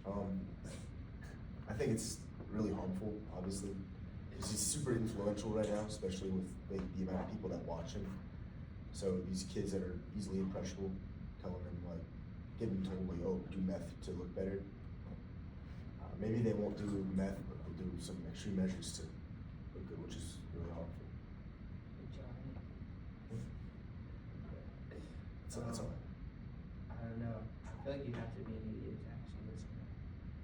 Um, I think it's really harmful, obviously, because he's super influential right now, especially with like, the amount of people that watch him. So these kids that are easily impressionable, telling them like, getting told like, oh, do meth to look better. Maybe they won't do meth, but they'll do some extreme measures to look good, which is really harmful. That's all. I don't know. I feel like you have to be an idiot to actually listen to him.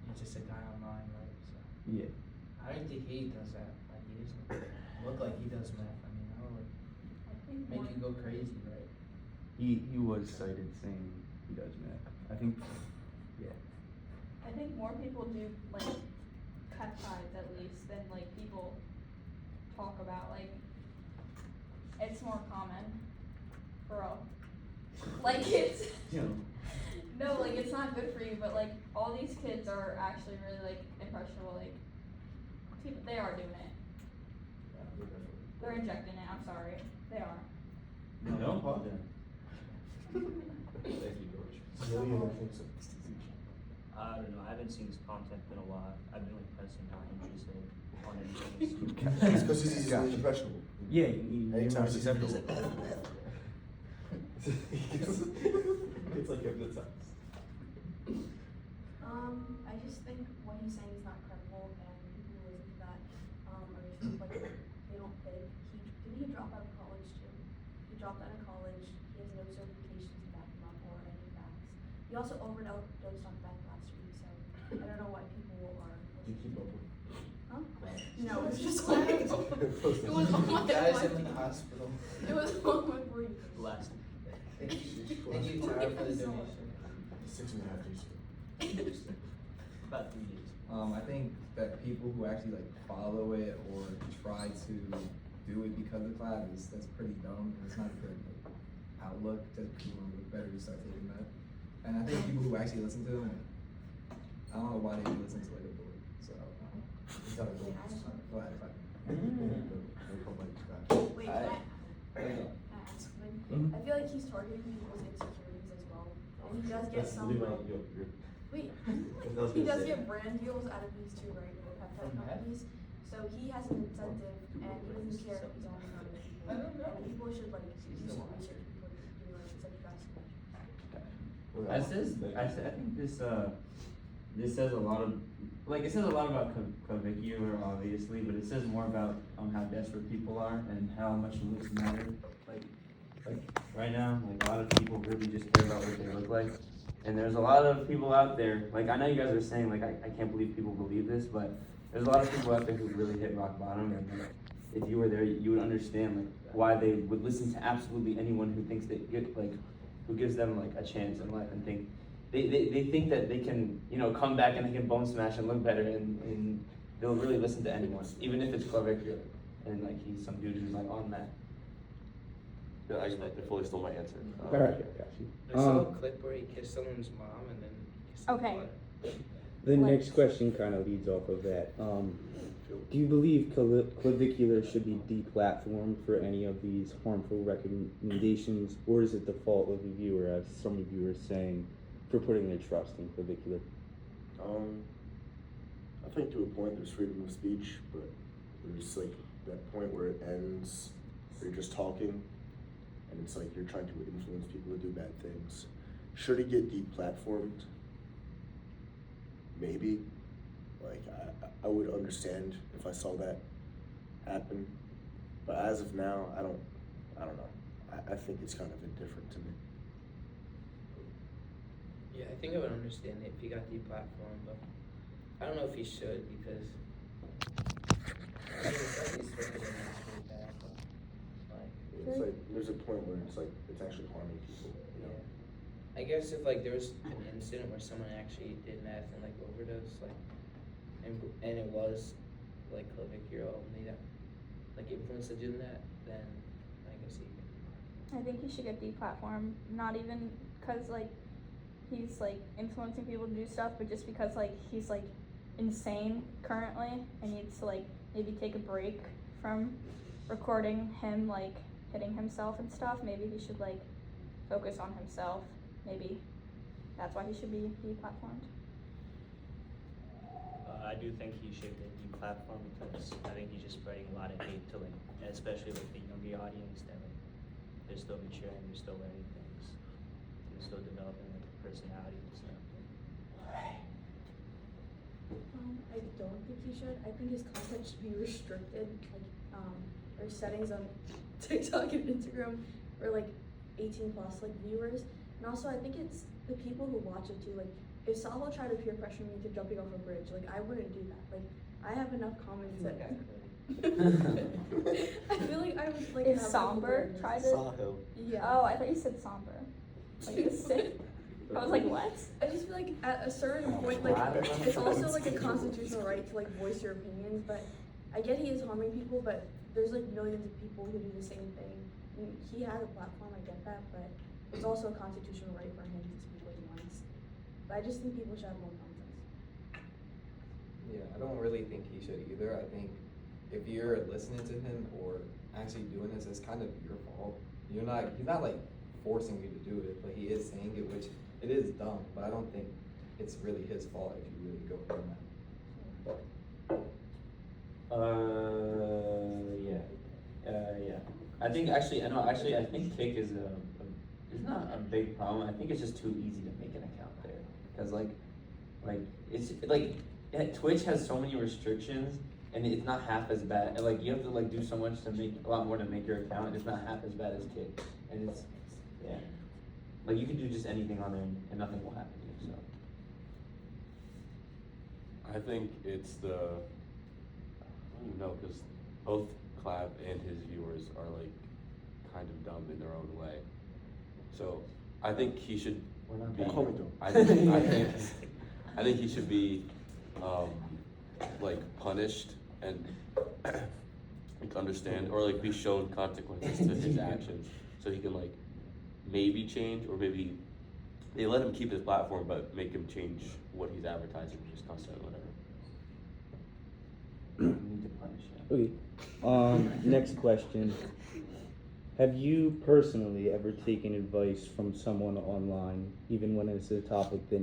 He's just a guy online, right? So Yeah. I don't think he does that. Like he doesn't look like he does meth. I mean, that would make you go crazy, right? He was cited saying he does meth. I think, yeah. I think more people do like peptides at least than like people talk about. Like it's more common, bro. Like it's You know. no, like it's not good for you. But like all these kids are actually really like impressionable. Like they are doing it. They're injecting it. I'm sorry, they are. No, don't apologize. Thank you, George. I don't know. I haven't seen his content in a while. I've been like pressing not interested on anything. It's because he's easily impressionable. Yeah, you Anytime more he's susceptible. It's like hypnotized. I just think what he's saying is not credible, and people who listen to that are just like they don't think. Didn't he drop out of college too? He dropped out of college. He has no certifications to back him up or any facts. He also overdosed on meth last week, so I don't know why people are. You keep up with. Huh? No, it was just like it was on my Guys mind. in the hospital. It was on my brain. Last. Thank you, Tara, for the donation. 6.5 years ago. About 3 days. I think that people who actually like follow it or try to do it because of classes, that's pretty dumb. And it's not a good like, outlook to people who look better to start taking that. And I think people who actually listen to them, I don't know why they listen to like a book. So He's got a goal. go ahead, fine. Wait, I- can I ask something? Mhm. I feel like he's targeting people's insecurities as well. And he does get some. Wait, he does get brand deals out of these two, right? With the peptide From meth? companies. So he has an incentive, and he doesn't care if he's only on other people. I don't know. And people should like do some research before doing like such fast. I think this says a lot of, like it says a lot about clavicular obviously, but it says more about how desperate people are and how much looks matter. Like right now, like a lot of people really just care about what they look like. And there's a lot of people out there, like I know you guys are saying like I can't believe people believe this, but there's a lot of people out there who really hit rock bottom, and like, if you were there, you would understand like why they would listen to absolutely anyone who thinks that who gives them like a chance in life, and think they think that they can come back and they can bone smash and look better, and they'll really listen to anyone, even if it's clavicular, and like he's some dude who's like on that. Yeah, I fully stole my answer. Alright, got you. I saw a clip where he kissed someone's mom and then kissed the Okay. butt. The next question kind of leads off of that. Do you believe clavicular should be deplatformed for any of these harmful recommendations, or is it the fault of the viewer, as some of you are saying, for putting their trust in clavicular? I think to a point there's freedom of speech, but there's like that point where it ends, where you're just talking, and it's like you're trying to influence people to do bad things. Should it get deplatformed? Maybe. Like I would understand if I saw that happen, but as of now, I don't know. I think it's kind of indifferent to me. Yeah, I think I would understand it if he got deplatformed, but I don't know if he should because I mean, it's like he's sort of really bad, but like It's like there's a point where it's like it's actually harming people. You know? yeah. I guess if like there was an incident where someone actually did meth and like overdose, like and it was like clavicular only that like influenced to doing that, then I guess he could. I think he should get deplatformed. Not even because like he's like influencing people to do stuff, but just because like he's like insane currently and needs to like maybe take a break from recording him like hitting himself and stuff. Maybe he should like focus on himself. Maybe that's why he should be deplatformed. I do think he should get a platform because I think he's just spreading a lot of hate to like, especially like the younger audience that like they're still maturing, they're still learning things, they're still developing like personality and stuff. I don't think he should. I think his content should be restricted, like, there's settings on TikTok and Instagram for like 18 plus like viewers. And also I think it's the people who watch it too. Like if Sabo tried to peer pressure me to jumping off a bridge, like I wouldn't do that. Like I have enough comments that I feel like I was like If have Somber awareness. tried to. Saho. Yeah. Oh, I thought you said somber. Like it's sick. I was like, what? I just feel like at a certain point, like it's also like a constitutional right to like voice your opinions. But I get he is harming people, but there's like millions of people who do the same thing. And he has a platform, I get that, but it's also a constitutional right for him to speak what he wants. But I just think people should have more context. Yeah, I don't really think he should either. I think if you're listening to him or actually doing this, it's kind of your fault. He's not like forcing you to do it, but he is saying it, which it is dumb, but I don't think it's really his fault if you really go from that. Yeah. I think I think Kick is it's not a big problem. I think it's just too easy to make an account there. Cause like it's like Twitch has so many restrictions and it's not half as bad. Like you have to like do so much to make a lot more to make your account and it's not half as bad as Kick. And it's, yeah. Like you can do just anything on there and nothing will happen to you, so. I think it's I don't even know, because both Clav and his viewers are like kind of dumb in their own way. So I think he should We're not be. dumb. Call me dumb. I think he should be like punished and like understand or like be shown consequences to his actions so he can like maybe change or maybe they let him keep his platform but make him change what he's advertising, his content or whatever. You need to punish him. Okay. Next question. Have you personally ever taken advice from someone online, even when it's a topic that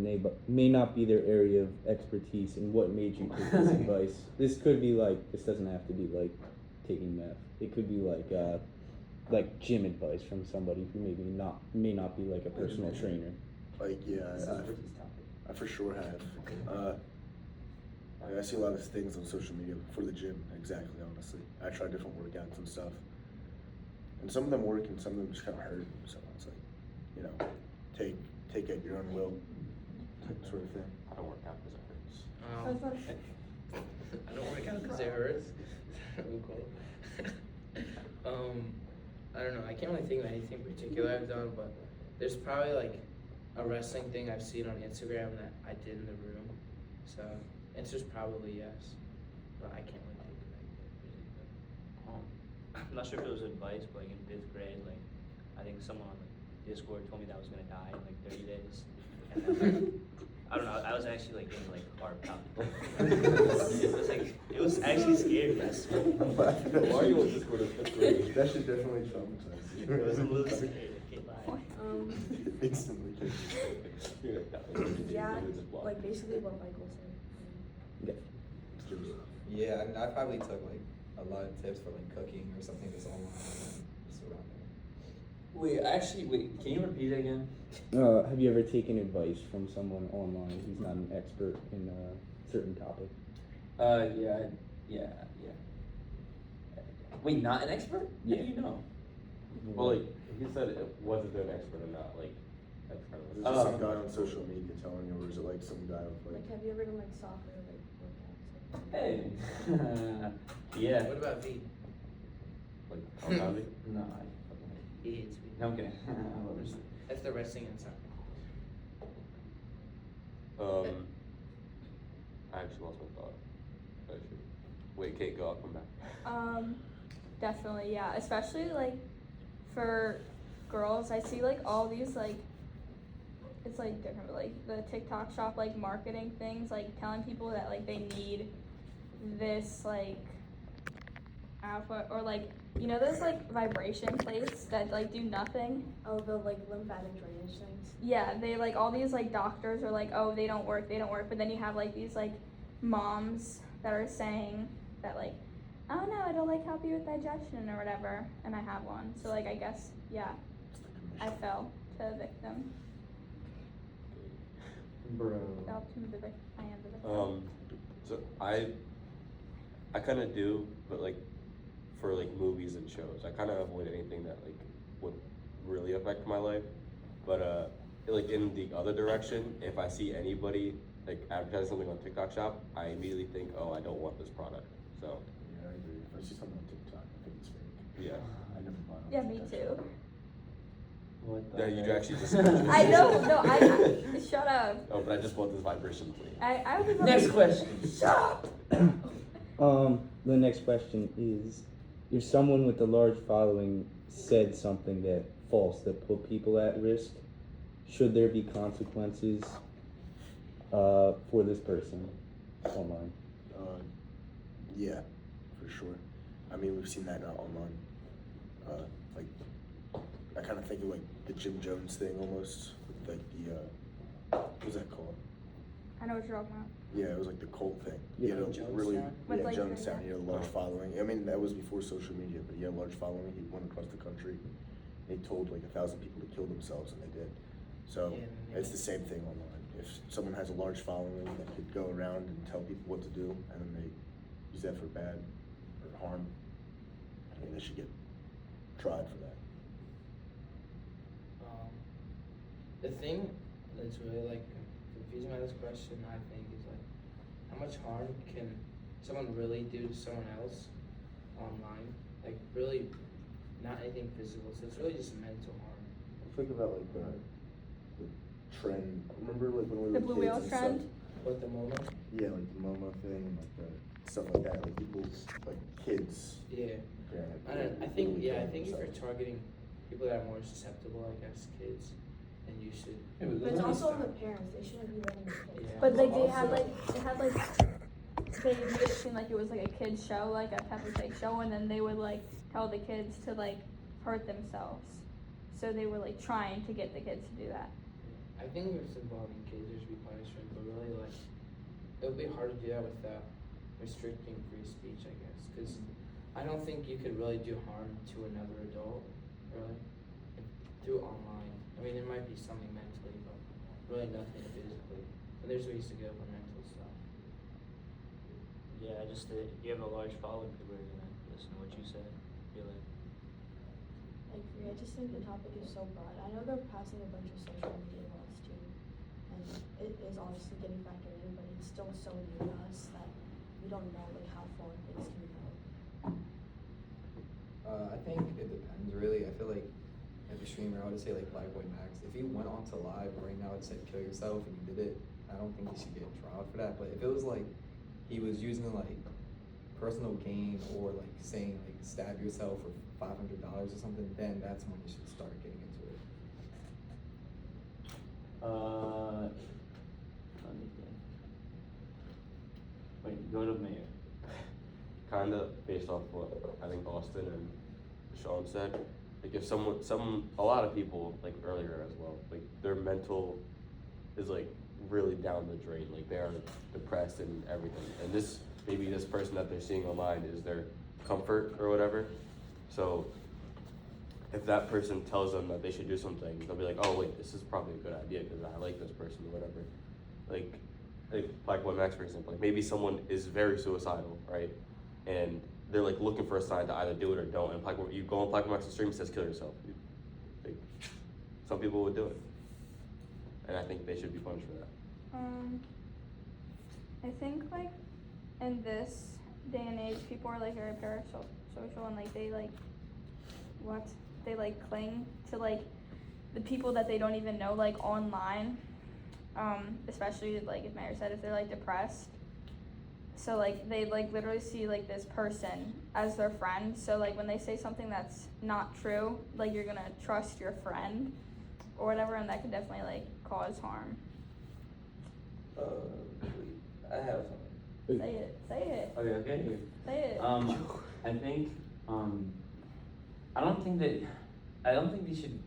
may not be their area of expertise, and what made you take this advice? This could be this doesn't have to be like taking meth. It could be like gym advice from somebody who may not be like a personal trainer. Like, yeah, This is Ricky's topic. I for sure have. I see a lot of things on social media for the gym, exactly, honestly. I try different workouts and stuff. And some of them work and some of them just kind of hurt. So it's like, take at your own will, sort of thing. I don't work out because it hurts. I don't work out because it hurts. I don't know. I can't really think of anything particular I've done, but there's probably like a wrestling thing I've seen on Instagram that I did in the room. So answer's probably yes, but I can't really think of anything. I'm not sure if it was advice, but like in 5th grade, like I think someone on like Discord told me that I was gonna die in like 30 days. And then, like, I don't know, I was actually like getting like heart palpitations. It was actually scary. Why are you on Discord in 5th grade? That should definitely traumatize you. It was a little scary, I can't lie. Instantly. Yeah, like basically what Michael said. Yeah, I probably took like a lot of tips for like cooking or something that's online. Just around there. Wait, can you repeat it again? Have you ever taken advice from someone online who's not an expert in a certain topic? Yeah. Wait, not an expert? Yeah. How do you know? Well, like he said, it wasn't an expert or not like. Is there some guy on social media telling you, or is it like some guy with Like, have you ever done like soccer, like workouts? Hey. Yeah. What about V? Like compounding? No, He hates V. I'm kidding. I love this. That's the wrestling and soccer. I actually lost my thought. Wait, Kate, go. I'll come back. Definitely, yeah. Especially like for girls, I see like all these like it's like different, but, like the TikTok shop like marketing things, like telling people that like they need this like output or like those like vibration plates that like do nothing. Oh, the like lymphatic drainage things. Yeah, they like all these like doctors are like, oh, they don't work, but then you have like these like moms that are saying that like, oh no, it'll like help you with digestion or whatever, and I have one. So like I guess yeah, I fell to a victim. Bro. Fell to the victim. I am the victim. So I kind of do, but like for like movies and shows, I kind of avoid anything that like would really affect my life. But like in the other direction, if I see anybody like advertising something on TikTok Shop, I immediately think, oh, I don't want this product. So Yeah, I agree. If I see something on TikTok, I think it's fake. yeah. I never buy on Yeah, me TikTok. too. What the Yeah, you heck? actually just. I know. No, I shut up. Oh, but I just want this vibration plate. I was Next question. Shut up. The next question is, if someone with a large following said something that false that put people at risk, should there be consequences for this person online? Yeah, for sure. I mean, we've seen that online. Like, I kind of think of like the Jim Jones thing almost, with like the what was that called? I know what you're talking about. Yeah, it was like the cult thing. Yeah. He had a Jonestown? really With, yeah, like, Jonestown. the- He had a large following. I mean, that was before social media, but he had a large following. He went across the country. They told like 1,000 people to kill themselves, and they did. So Yeah. it's the same thing online. If someone has a large following that could go around and tell people what to do, and then they use that for bad or harm, I think they should get tried for that. The thing that's really like confusing about this question, I think, is like, how much harm can someone really do to someone else online? Like, really, not anything physical. So it's really just mental harm. Think about like the trend. Remember like when we were The blue kids whale and trend? stuff? What the moment? Yeah, like the Momo thing, and like the stuff like that. Like people, like kids. Yeah. Granted, I think really yeah, I killing think if you're themselves. targeting people that are more susceptible, I guess, kids, then you should. But it's also on the parents, they shouldn't be letting the kids. Yeah. But like they Also- had like they made it seem like it was like a kids show, like a Peppa Pig show, and then they would like tell the kids to like hurt themselves. So they were like trying to get the kids to do that. I think if it's involving kids, there should be punishment, but really, like, it would be hard to do that without restricting free speech, I guess, because I don't think you could really do harm to another adult, really, through online. I mean, there might be something mentally, but really nothing physically. And there's ways to go for mental stuff. Yeah, just that you have a large following, people are gonna listen to what you said. Feel like I agree, I just think the topic is so broad. I know they're passing a bunch of social media laws too, and it is obviously getting factored in, but it's still so new to us that we don't know like how far things can go. I think it depends really. I feel like if a streamer, I would say like Black Boy Max, if he went on to live right now and said kill yourself and he did it, I don't think he should get trial for that. But if it was like he was using like personal gain or like saying like stab yourself for $500 or something, then that's when you should start getting into it. Let me think. Wait, go to Mayor. Kind of based off what I think Austin and Sean said. Like if a lot of people, like earlier as well, like their mental is like really down the drain. Like they are depressed and everything. And maybe this person that they're seeing online is their comfort or whatever. So if that person tells them that they should do something, they'll be like, oh wait, this is probably a good idea because I like this person or whatever. Like Black Boy Max, for example, like maybe someone is very suicidal, right? And they're like looking for a sign to either do it or don't. And you go on Black Boy Max's stream, it says kill yourself. Like, some people would do it. And I think they should be punished for that. I think like in this day and age, people are like very parasocial and like they like they like cling to like the people that they don't even know like online. Especially like if Mayor said if they're like depressed. So like they like literally see like this person as their friend. So like when they say something that's not true, like you're gonna trust your friend or whatever, and that could definitely like cause harm. I have something. Say it. Say it. Okay, here. Say it. I think, I don't think they should,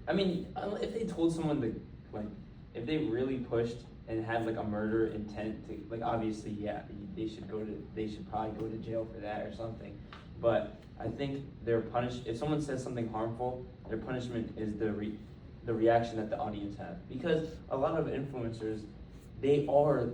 I mean, if they told someone to, like, if they really pushed and have like a murder intent to, like, obviously, yeah, they should probably go to jail for that or something. But I think they're punished, if someone says something harmful, their punishment is the reaction that the audience has. Because a lot of influencers, they are,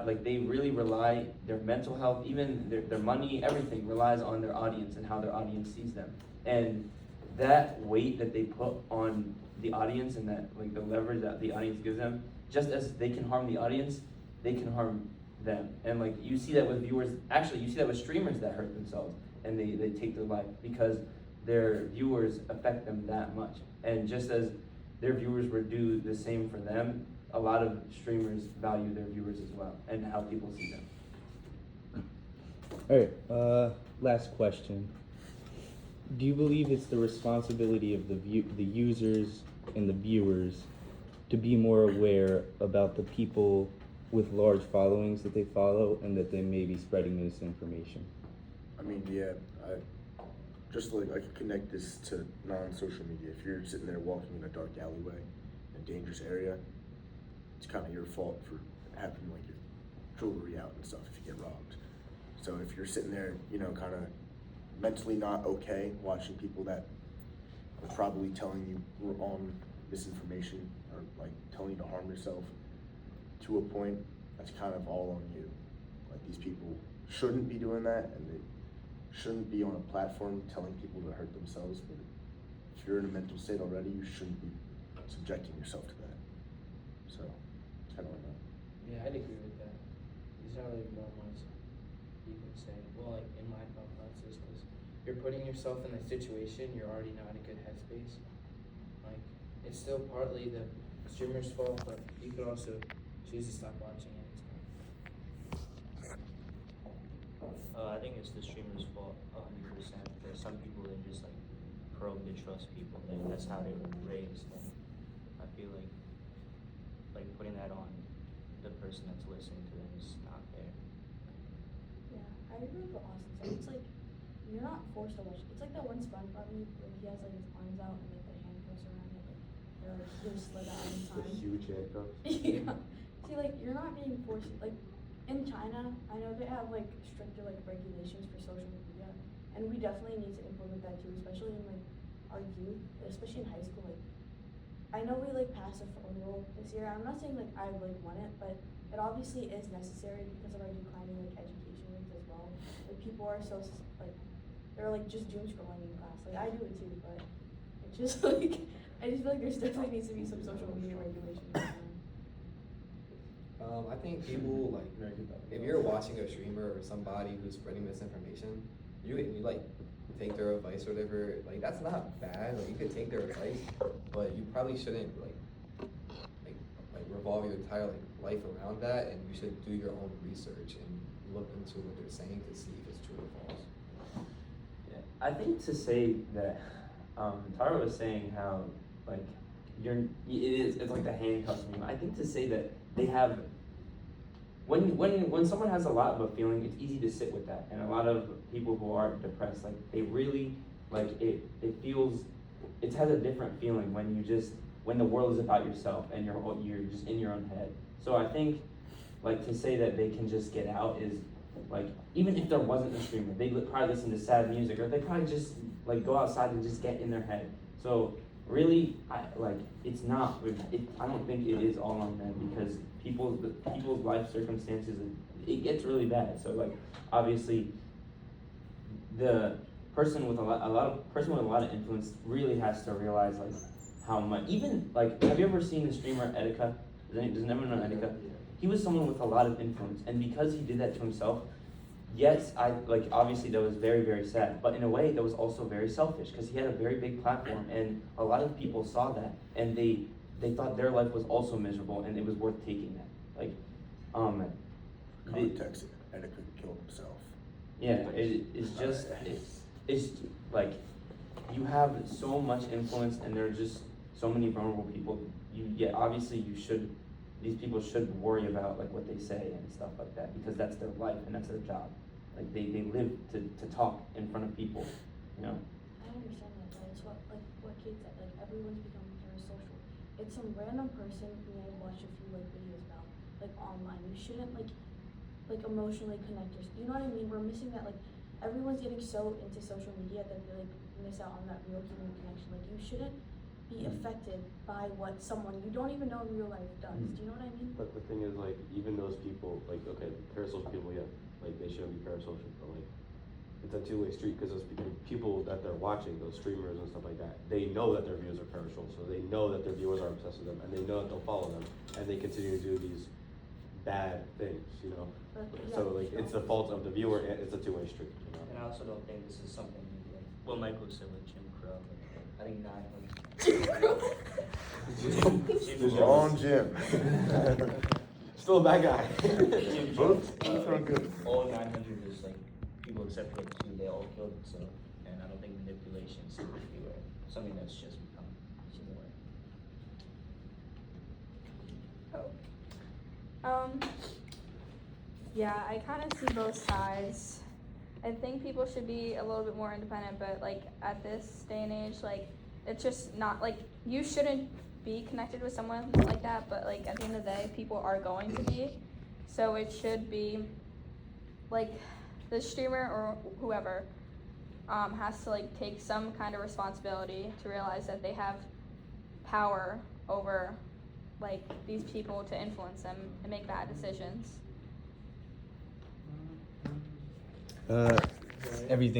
like, they really rely, their mental health, even their money, everything relies on their audience and how their audience sees them. And that weight that they put on the audience and that, like, the leverage that the audience gives them, just as they can harm the audience, they can harm them. And like, you see that with viewers, actually you see that with streamers that hurt themselves and they take their life because their viewers affect them that much. And just as their viewers would do the same for them, a lot of streamers value their viewers as well and how people see them. Alright, last question. Do you believe it's the responsibility of the users and the viewers to be more aware about the people with large followings that they follow and that they may be spreading misinformation? I mean, yeah, just like I could connect this to non-social media. If you're sitting there walking in a dark alleyway, in a dangerous area, it's kind of your fault for having like your jewelry out and stuff if you get robbed. So if you're sitting there, you know, kind of mentally not okay, watching people that are probably telling you wrong misinformation or like telling you to harm yourself to a point, that's kind of all on you. Like, these people shouldn't be doing that, and they shouldn't be on a platform telling people to hurt themselves. But if you're in a mental state already, you shouldn't be subjecting yourself to that. So it's kind of like that. Yeah, I'd agree with that. These are like more ones you can say. Well, like in my thought process, because you're putting yourself in a situation, you're already not in a good headspace. Like, it's still partly the streamer's fault, but you could also choose to stop watching it. I think it's the streamer's fault 100% because some people are just like prone to trust people and that's how they were raised. And I feel like putting that on the person that's listening to them is not fair. Yeah, I agree with what Austin said. It's like, you're not forced to watch. It's like that one SpongeBob meme where he has like his arms out and like the handcuffs around it. Like, they're like, just slid out any The time. huge handcuffs. Yeah. See, like, you're not being forced, like, in China, I know they have, like, stricter, like, regulations for social media, and we definitely need to implement that too, especially in, like, our youth, especially in high school. Like, I know we, like, passed a phone rule this year. I'm not saying, like, I, like, want it, but it obviously is necessary because of our declining, like, education rates as well. Like, people are so, like, they're, like, just doom scrolling in class. Like, I do it too, but it's just, like, I just feel like there's definitely needs to be some social media regulations. I think people, like, if you're watching a streamer or somebody who's spreading misinformation, you like take their advice or whatever, like, that's not bad. Like, you could take their advice, but you probably shouldn't like revolve your entire life around that, and you should do your own research and look into what they're saying to see if it's true or false. Yeah, I think to say that, Tara was saying how, like, it's like the handcuffs meme. I think to say that they have, when someone has a lot of a feeling, it's easy to sit with that. And a lot of people who are depressed, like, they really, like, it has a different feeling when the world is about yourself and you're just in your own head. So I think, like, to say that they can just get out is, like, even if there wasn't a streamer, they would probably listen to sad music, or they probably just, like, go outside and just get in their head. So really, I don't think it is all on them, because people's life circumstances, it gets really bad. So, like, obviously, the person with a lot of influence really has to realize, like, how much. Even, like, have you ever seen the streamer Etika? Does anyone know Etika? He was someone with a lot of influence, and because he did that to himself, yes, obviously that was very, very sad, but in a way that was also very selfish, because he had a very big platform, and a lot of people saw that, and they thought their life was also miserable, and it was worth taking that. Like, Context, Etika killed himself. yeah, it's like, you have so much influence, and there are just so many vulnerable people. Obviously these people should worry about, like, what they say and stuff like that, because that's their life and that's their job. Like, they live to talk in front of people, you know? I understand that, but it's what Kate said, like, everyone's becoming parasocial. it's some random person who I watched a few like videos about, like online. You shouldn't like emotionally connect yourself. You know what I mean? We're missing that, like, everyone's getting so into social media that they like miss out on that real human connection. Like, you shouldn't be affected by what someone you don't even know in real life does. Do you know what I mean? But the thing is, like, even those people, like, okay, parasocial people, yeah, like, they shouldn't be parasocial, but like, it's a two-way street, because those people that they're watching, those streamers and stuff like that, they know that their viewers are parasocial, so they know that their viewers are obsessed with them, and they know that they'll follow them, and they continue to do these bad things, you know? But, yeah, So, like, it's the fault of the viewer, and it's a two-way street, you know? And I also don't think this is something like what Michael said with Jim Crow. Like, I think 900. Wrong Jim. Still a bad guy. Jim Jones. Both are good. All 900 is like people except for like 2. They all killed themselves, and I don't think manipulation is everywhere. Something that's just become more. Yeah, I kind of see both sides. I think people should be a little bit more independent, but like at this day and age, like it's just not like you shouldn't be connected with someone like that, but like at the end of the day, people are going to be. So it should be like the streamer or whoever has to like take some kind of responsibility to realize that they have power over like these people to influence them and make bad decisions. Everything